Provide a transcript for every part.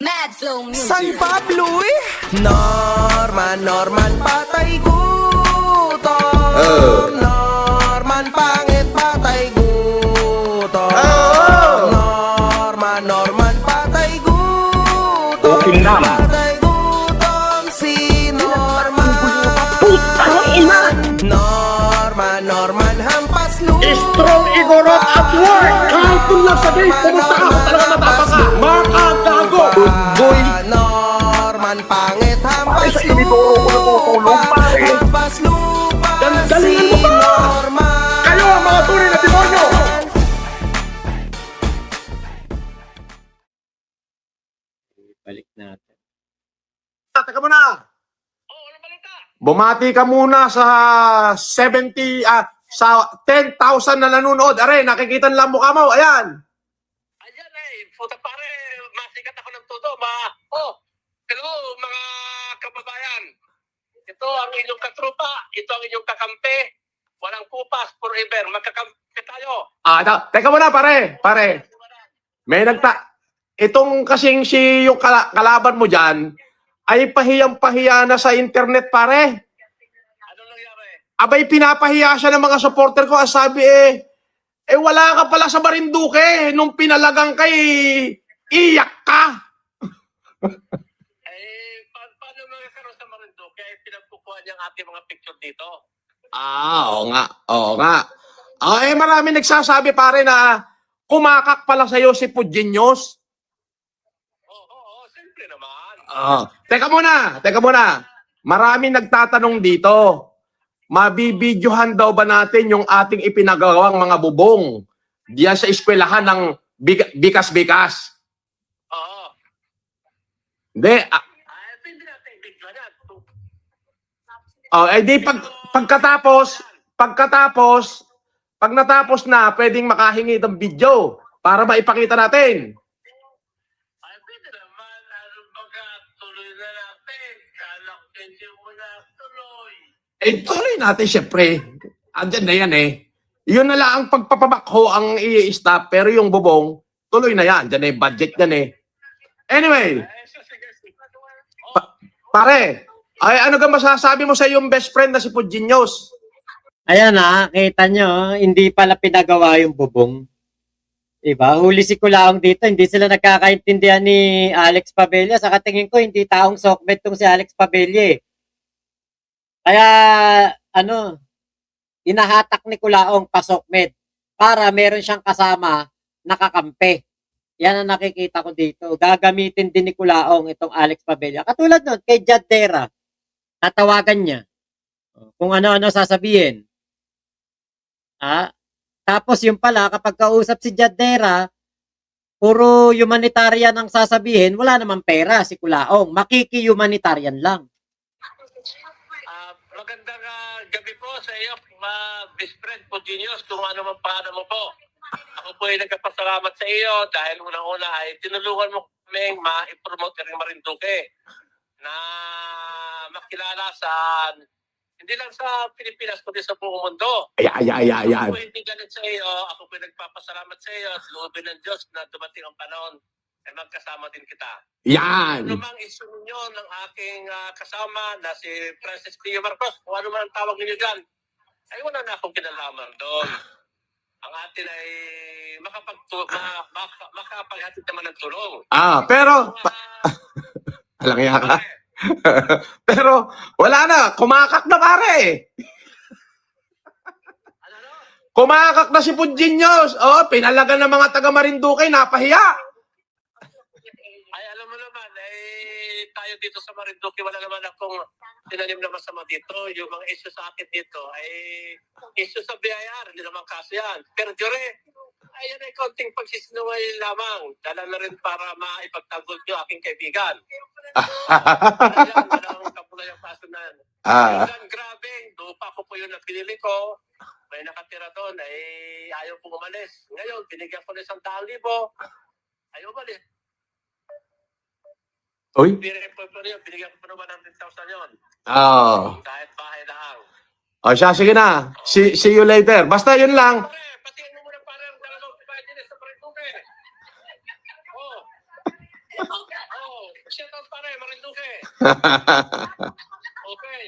Mad Flow Music. San Pablo eh. Norman patay gutom. Norman pangit patay gutom. Norman patay gutom. Patay gutom si Norman. Norman hampas lupa. Strong Igorot at work! Kahit kung lang sabihin, pumunta ka, talaga matapang ka! Makagago! Boy! Norman pangit hampas Pare, sa inidoro ko natutulog, pare. Hampas lupa Galingan mo si ba? Norman. Kayo ang mga tunay na demonyo! Balik natin. Teka muna! Bumati ka muna sa 70, sa 10,000 na nanonood. Are, nakikita lang mukha mo. Ayan. Ayan puta pare, masikat ako ng todo. Hello mga kababayan. Ito ang inyong katrupa, ito ang inyong kakampi. Walang kupas forever, magkakampi tayo. Teka muna, pare. May itong kasing yung kalaban mo dyan, ay pahiyang-pahiya na sa internet, pare. Ano nangyari? Abay, pinapahiya siya ng mga supporter ko. Sabi wala ka pala sa Marinduque. Nung pinalagang kay, iyak ka. Paano mga karoon sa Marinduque ay pinagkukuha niyang ating mga picture dito? Oo nga. Marami nagsasabi, pare, na kumakak pala sa'yo si Pudjinyos. Oo, siyempre naman. Teka muna. Marami nagtatanong dito. Mabibidyohan daw ba natin yung ating ipinagawang mga bubong diyan sa eskwelahan ng bikas-bikas? Oo. Hindi. Pwede natin bigla yan. Di pagkatapos, pag natapos na, pwedeng makahingi ng video para maipakita natin. Pwede naman. Baga, tuloy na natin. Kala ko hindi mo na tuloy. Tuloy natin, syempre. Andyan na yan Yun na lang ang pagpapabakho ang i-stop, pero yung bubong, tuloy na yan. Andyan budget yan Anyway, Sige. pare, ano ka masasabi mo sa iyong best friend na si Pudjinyos? Ayan kita nyo, hindi pala pinagawa yung bubong. Diba? Huli si Kulaong dito, hindi sila nagkakaintindihan ni Alex Pabella. Sa katingin ko, hindi taong sokmed tong si Alex Pabella Kaya, inahatak ni Kulaong pasokmed para meron siyang kasama nakakampi. Yan ang nakikita ko dito. Gagamitin din ni Kulaong itong Alex Pabella. Katulad nun, kay Jadera, tatawagan niya. Kung ano-ano sasabihin. Tapos yung pala, kapag kausap si Jadera, puro humanitarian ang sasabihin, wala namang pera si Kulaong. Makiki-humanitarian lang. Magandang gabi po sa iyo, best friend po, Genius, kung ano man paano mo po. Ako po ay nagpapasalamat sa iyo dahil unang-una ay tinulungan mo kaming ma-promote rin Marinduque na makilala sa hindi lang sa Pilipinas kundi sa buong mundo. Ayan. Ako po hindi galit sa iyo, ako po ay nagpapasalamat sa iyo at loobin ng Diyos na dumating ang panahon ay magkasama din kita. Yan. Ano mang isunyo ng aking kasama na si Francis Pio Marcos, kung ano man ang tawag ninyo dyan, ay wala na akong kinalaman doon. Ang atin ay makapaghatid naman ng tulong. Pero, alang ka. Pero, wala na. Kumakak na, pare. Kumakak na si Pudjinyos. Pinalagan ng mga taga Marinduque, napahiya. Ay, alam mo naman, tayo dito sa Marinduque, wala naman akong tinanim na masama dito. Yung mga issue sa akin dito ay issue sa BIR, hindi naman kaso yan. Pero Jure, ayan ay konting pagsisinungaling lamang. Dala na rin para maipagtanggol nyo aking kaibigan. Ayan, walang kapulay ang kaso na yan. Yung grabe, lupa ko po yun na pinili ko. May nakatira doon, ay ayaw pong umalis. Ngayon, binigyan ko na 100,000. Ayaw umalis. Uy? Binigyan ko pa naman ng 10,000 yun. Kahit bahay lang. Siya, sige na. See you later. Basta yun lang. Pare, pati mo muna parang dalawang pagkain sa Marinduque. Shout out pare, Marinduque. Okay.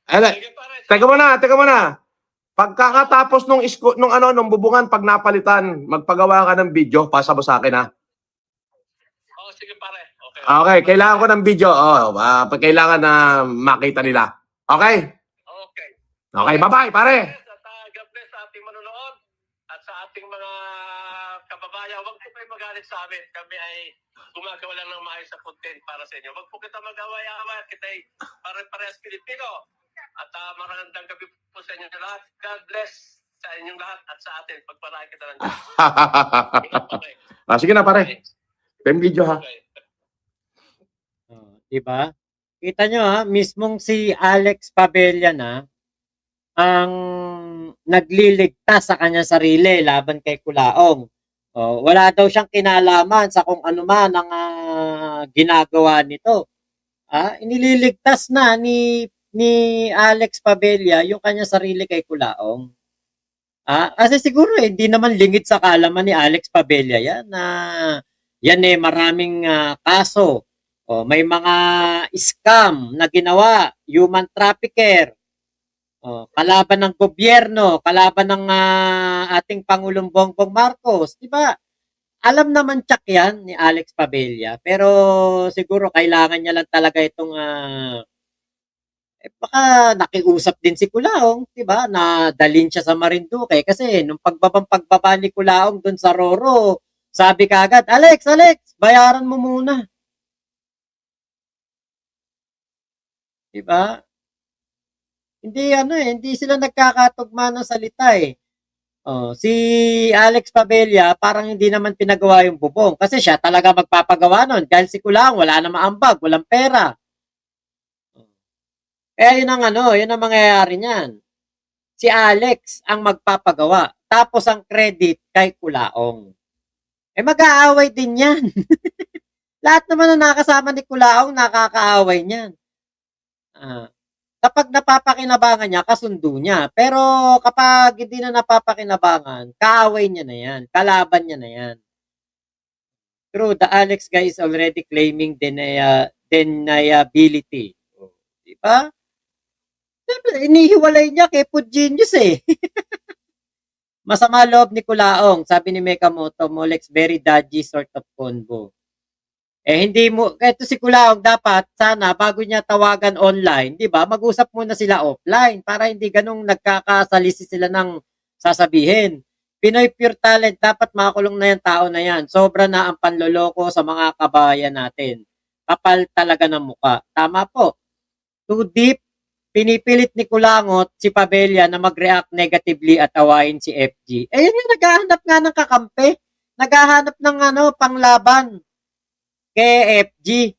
Ele, Sige pare. teka muna. Pagkakatapos nung bubungan, pag napalitan, magpagawa ka ng video, pasa mo sa akin, ha? Oh, sige pare. Okay. Okay, kailangan ko ng video. Pag kailangan na makita nila. Okay? Okay. Okay, bye-bye, pare. At God bless sa ating manonood at sa ating mga kababayan. Huwag po kayo magalit sa amin. Kami ay gumagawa lang ng maayos na content para sa inyo. Huwag po kita mag-away-away at kita ay pare-parehas Pilipino. At marandang gabi po sa inyo lahat. God bless sa inyong lahat at sa atin. Pagpalain kita ng Diyos. Okay. Sige na, pare. Pem video, ha? Okay. Diba? Kita nyo ha, mismong si Alex Pabella na ang nagliligtas sa kanya sarili laban kay Kulaong. Wala daw siyang kinalaman sa kung ano man ang ginagawa nito. Inililigtas na ni Alex Pabella yung kanya sarili kay Kulaong. Kasi siguro hindi naman lingid sa kalaman ni Alex Pabella yan na yan maraming kaso. May mga scam na ginawa, human trafficker, kalaban ng gobyerno, kalaban ng ating Pangulong Bongbong Marcos, di ba? Alam naman tsak yan ni Alex Pabella, pero siguro kailangan niya lang talaga itong baka nakiusap din si Kulaong, di ba? Na dalhin siya sa Marinduque kasi nung pagbaba ni Kulaong doon sa Roro, sabi kagad, Alex, bayaran mo muna. Di ba? Hindi sila nagkakatugma ng salita eh. Si Alex Pabella parang hindi naman pinagawa yung bubong kasi siya talaga magpapagawa nun dahil si Kulaong wala na maambag, walang pera. Kaya yun ang mangyayari niyan. Si Alex ang magpapagawa tapos ang credit kay Kulaong. Mag-aaway din yan. Lahat naman na nakasama ni Kulaong nakakaaway niyan. Kapag napapakinabangan niya, kasundo niya. Pero kapag hindi na napapakinabangan, kaaway niya na yan. Kalaban niya na yan. True, the Alex guy is already claiming deniability. Diba? Siyempre, inihiwalay niya kay Food Genius eh. Masama loob ni Kulaong, sabi ni Mekamoto, Molex, very dodgy sort of convo. Hindi mo, ito si Kulaong dapat, sana, bago niya tawagan online, di ba, mag-usap muna sila offline para hindi ganung nagkakasalisi sila ng sasabihin. Pinoy Pure Talent, dapat makulong na yung tao na yan. Sobra na ang panloloko sa mga kabayan natin. Kapal talaga ng muka. Tama po. Too deep, pinipilit ni Kulangot si Pabella na mag-react negatively at awayin si FG. Yun yung naghahanap nga ng kakampi. Naghahanap ng panglaban kay FG.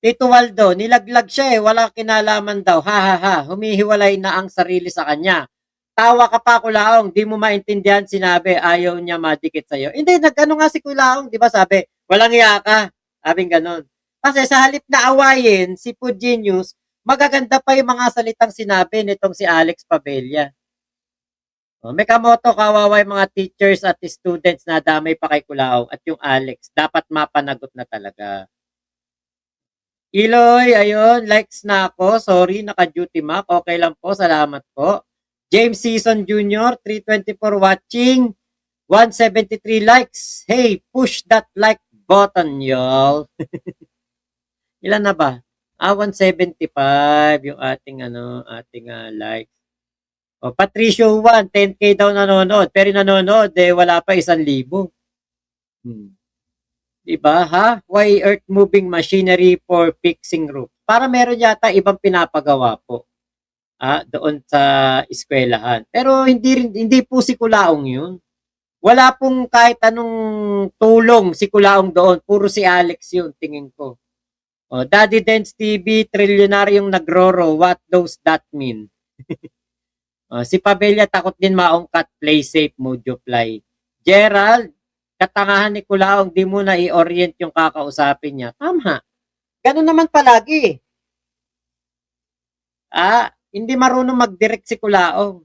Tito Waldo, nilaglag siya wala kinalaman daw. Ha, humihiwalay na ang sarili sa kanya. Tawa ka pa, Kulaong, di mo maintindihan sinabi, ayaw niya madikit sa'yo. Hindi, nga si Kulaong, di ba sabi, walang iya ka. Sabing ganon. Kasi sa halip na awayin, si Food Genius, magaganda pa yung mga salitang sinabi nitong si Alex Pabella. Mekamoto, kawawa yung mga teachers at students na damay pa kay Kulaong at yung Alex, dapat mapanagot na talaga. Iloy, ayun, likes na ako. Sorry, naka-duty map. Okay lang po, salamat po. James Season Jr., 324 watching. 173 likes. Hey, push that like button, y'all. Ilan na ba? 175 yung ating likes. Patricio 1, 10K daw nanonood. Pero nanonood, wala pa 1,000. Diba, ha? Why earth moving machinery for fixing roof? Para meron yata ibang pinapagawa po. Doon sa eskwelahan. Pero hindi po si Kulaong yun. Wala pong kahit anong tulong si Kulaong doon. Puro si Alex yun, tingin ko. Daddy Dance TV, trilyonaryong nagroro. What does that mean? Si Pabella takot din maungkat, play safe, Mojo Fly. Gerald, katangahan ni Kulaong, di mo na i-orient yung kakausapin niya. Tama. Ganun naman palagi. Hindi marunong mag-direct si Kulaong.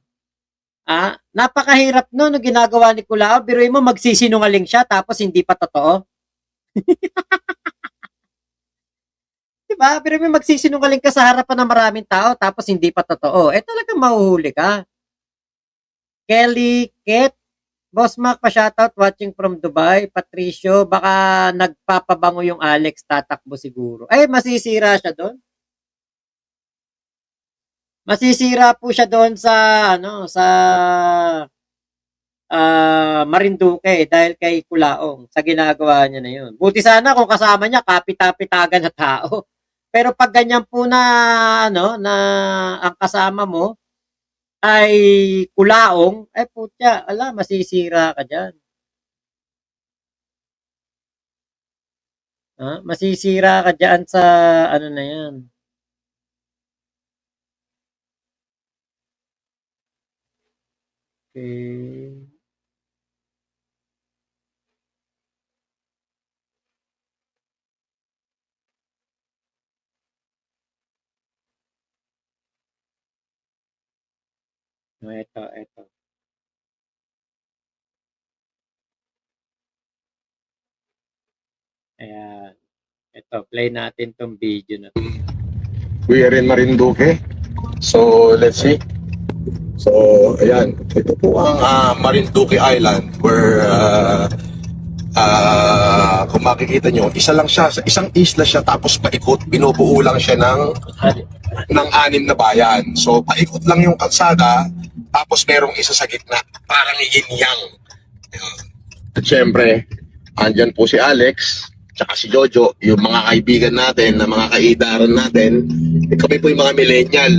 Napakahirap no ginagawa ni Kulaong. Biruin mo, magsisinungaling siya tapos hindi pa totoo. ba? Pero may magsisinungaling ka sa harapan ng maraming tao tapos hindi pa totoo. Eh talagang mahuhuli ka. Kelly, Kate, Boss Mac, pa-shoutout watching from Dubai. Patricio, baka nagpapabango yung Alex, tatakbo siguro. Ay, masisira siya doon. Masisira po siya doon sa, sa Marinduque dahil kay Kulaong sa ginagawa niya na yun. Buti sana kung kasama niya, kapita-pitagan na tao. Pero pag ganyan po na, na ang kasama mo, ay Kulaong, ay putya, masisira ka dyan. Masisira ka dyan sa na yan. Okay. Ito. Ayan. Ito, play natin tong video na to. We are in Marinduque. So, let's see. So, ayan. Ito po ang Marinduque Island where kung makikita nyo, isa lang siya, isang isla siya tapos paikot, binubuo lang siya ng 6 na bayan. So, paikot lang yung kalsada tapos merong isa sa gitna. Parang yin-yang. At syempre, andyan po si Alex tsaka si Jojo, yung mga kaibigan natin, na mga kaidaran natin. Kami po yung mga millennial.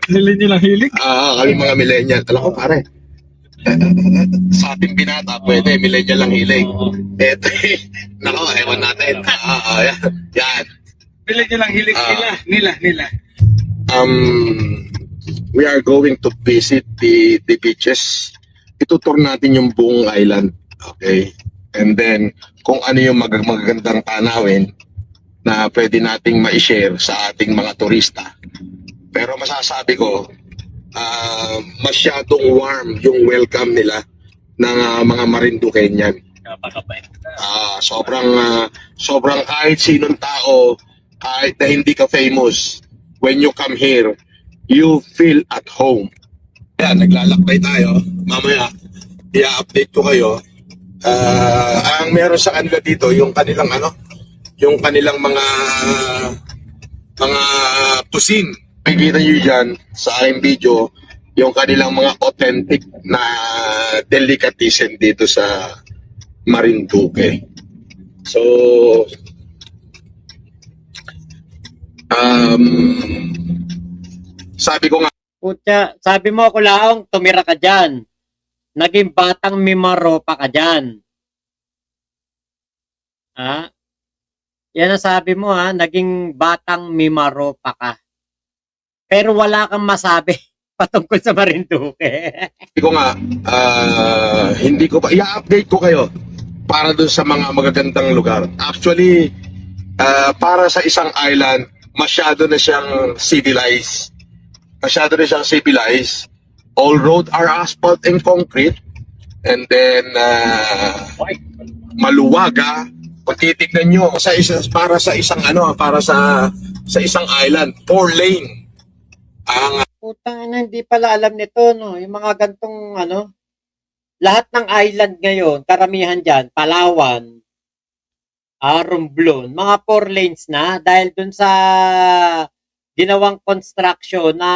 Millennial ang hilig? Kami mga millennial. Alam ko pare, sa ating binata, pwede, millennial lang hilig. Eto nako, ewan natin. Yan. Millennial ang hilig nila. We are going to visit the beaches. Itutour natin yung buong island. Okay? And then, kung ano yung magagandang tanawin na pwede nating ma-share sa ating mga turista. Pero masasabi ko, masyadong warm yung welcome nila ng mga Marinduqueñan. Sobrang kahit sinong tao, kahit na hindi ka famous, when you come here, you feel at home. Yan, naglalakbay tayo. Mamaya, i-update ko kayo. Ang meron sa kanila dito, yung kanilang mga tusin. Makikita nyo dyan sa aking video, yung kanilang mga authentic na delicatessen dito sa Marinduque. So, sabi ko nga, Putya, sabi mo, Kulaong, tumira ka dyan. Naging batang Mimaropa ka dyan. Yan ang sabi mo, naging batang Mimaropa ka. Pero wala kang masabi patungkol sa Marinduque. Hindi ko nga, hindi ko pa, i-update ko kayo para dun sa mga magagandang lugar. Actually, para sa isang island, masyado na siyang civilized. All roads are asphalt and concrete. And then, maluwag, kung titignan nyo, para sa isang island, 4 lane. Putang ina, hindi pala alam nito, no? Yung mga gantong, lahat ng island ngayon, karamihan dyan, Palawan, Romblon, mga 4 lanes na dahil dun sa ginawang construction na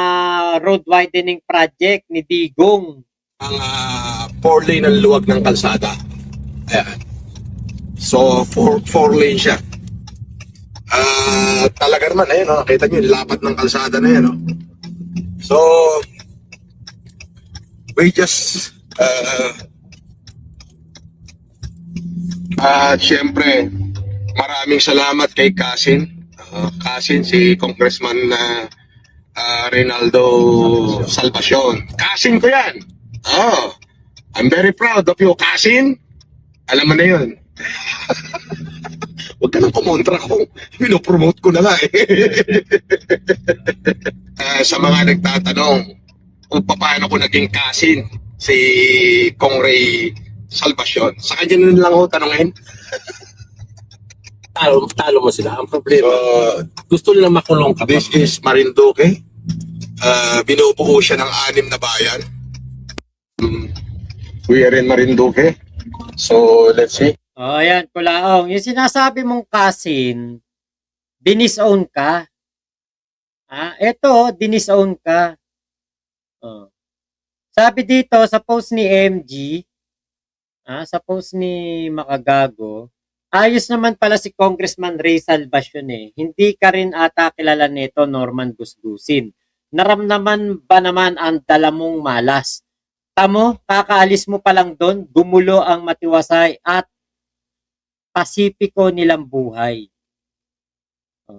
road widening project ni Digong. Ang 4 lane ang luwag ng kalsada. Ayan. So, 4 lane siya. Talaga naman, ayun, nakita nyo yung lapat ng kalsada na yan. So, we just, syempre, maraming salamat kay Kasin. Kasin, si Congressman Reynaldo Salvacion. Kasin ko yan. I'm very proud of you, Kasin. Alam mo na yun. Huwag ka nang kumontra kung pinopromote ko na nga sa mga nagtatanong kung paano ko naging Kasin si Kong Ray Salvacion. Sa kanya na lang ako tanongin. talo mo sila. Ang problema, So, gusto nila makulong ka. this is Marinduque. Binubuo siya ng 6 na bayan. We are in Marinduque. So, let's see. O, ayan, Kulaong. Yung sinasabi mong kasin, dinisown ka. Eto, dinisown ka. Oh. Sabi dito, sa post ni MG, sa post ni Makagago, ayos naman pala si Congressman Ray Salvacion eh. Hindi ka rin ata kilala nito, Norman Gusgusin. Naramdaman ba naman ang dala mong malas? Tamo, kakaalis mo pa lang doon, gumulo ang matiwasay at pasipiko nilang buhay.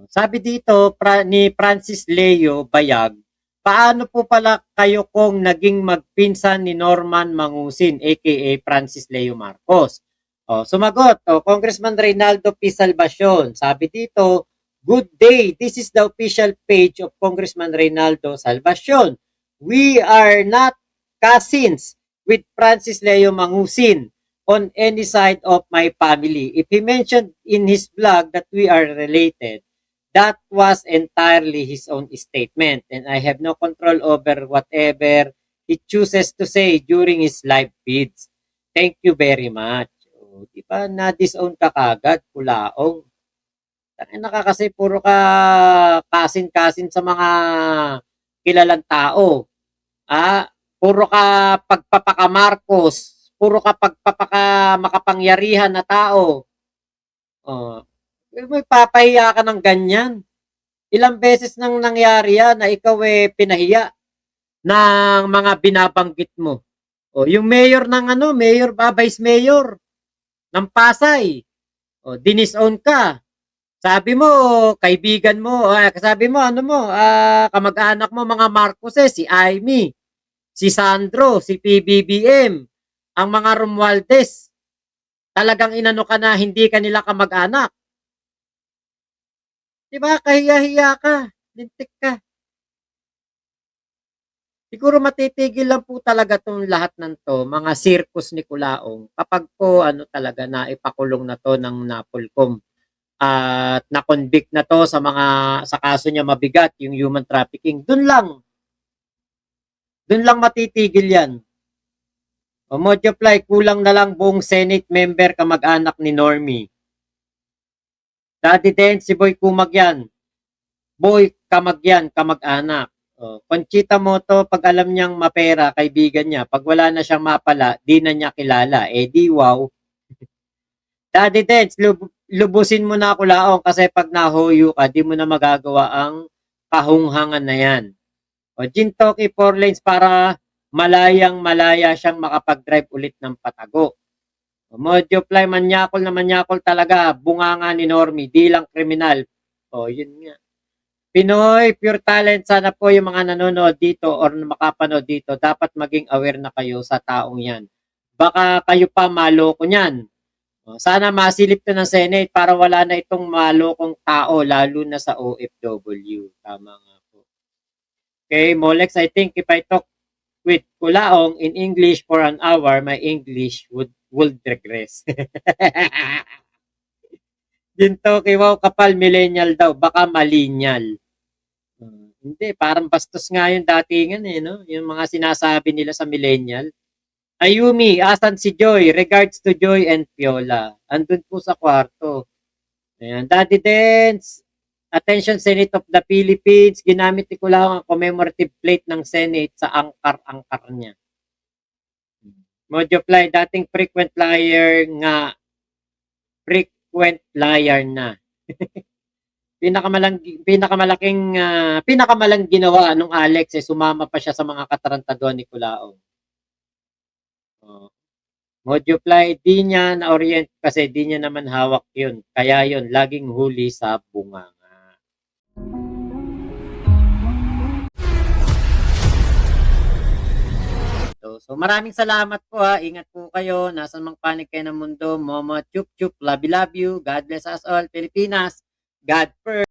Sabi dito ni Francis Leo Bayag, paano po pala kayo kung naging magpinsan ni Norman Mangusin aka Francis Leo Marcos? Sumagot, Congressman Reynaldo P. Salvacion. Sabi dito, good day, this is the official page of Congressman Reynaldo Salvacion. We are not cousins with Francis Leo Mangusin on any side of my family. If he mentioned in his blog that we are related, that was entirely his own statement and I have no control over whatever he chooses to say during his live feeds. Thank you very much. Di ba na-disown ka kagad, Kulaong? Kasi puro ka kasin-kasin sa mga kilalang tao. Puro ka pagpapaka Marcos, puro ka pagpapaka makapangyarihan na tao. May papahiya ka ng ganyan. Ilang beses nang nangyari yan na ikaw pinahiya ng mga binabanggit mo. Yung mayor ng vice mayor ng Pasay. Dinisown ka. Sabi mo, kaibigan mo, sabi mo, kamag-anak mo mga Marcoses, si Aimee, si Sandro, si PBBM, ang mga Romualdez. Talagang inano ka na hindi kanila kamag-anak. Diba? Kahiya-hiya ka. Lintik ka. Siguro matitigil lang po talaga itong lahat ng to, mga circus ni Kulaong, kapag po talaga na ipakulong na to ng Napolcom at na-convict na to sa kaso niya mabigat, yung human trafficking. Doon lang matitigil yan. Modjofly, kulang na lang buong Senate member kamag-anak ni Normie. Daddy Den, si Boy Kumag yan. Boy Kamag yan, kamag-anak. Conchita Moto, pag alam niyang mapera, kaibigan niya. Pag wala na siyang mapala, di na niya kilala. Di wow. Daddy Den, lubusin mo na Kulaong kasi pag nahuyo ka, di mo na magagawa ang kahunghangan na yan. Jintoki 4 lanes para malayang-malaya siyang makapag-drive ulit ng patago. Modjofly, manyakol talaga. Bunganga ni Normie, di lang kriminal. Yun nga. Pinoy Pure Talent, sana po yung mga nanonood dito or makapanood dito, dapat maging aware na kayo sa taong yan. Baka kayo pa maloko niyan. Sana masilip to ng Senate para wala na itong malokong tao, lalo na sa OFW. Tama nga po. Okay, Molex, I think if I talk with Kulaong in English for an hour, my English would regress. Dinto, wow, kapal, millennial daw. Baka malinyal. Hindi, parang bastos nga yung datingan no? Yung mga sinasabi nila sa millennial. Ayumi, asan si Joy? Regards to Joy and Piola. Andun po sa kwarto. Ayan. Daddy Dance, attention Senate of the Philippines. Ginamit ko lang ang commemorative plate ng Senate sa angkar-angkar niya. Modjofly, dating frequent liar nga. Frequent liar na. Pinakamalang ginawa nung Alex sumama pa siya sa mga katarantaduan ni Kulaong. Modjofly, di niya na-orient kasi di niya naman hawak yun. Kaya yun, laging huli sa bunganga. So maraming salamat po Ingat po kayo. Nasaan mang panig kayo ng mundo. Momo, chup chup, love you. God bless us all. Pilipinas, God first.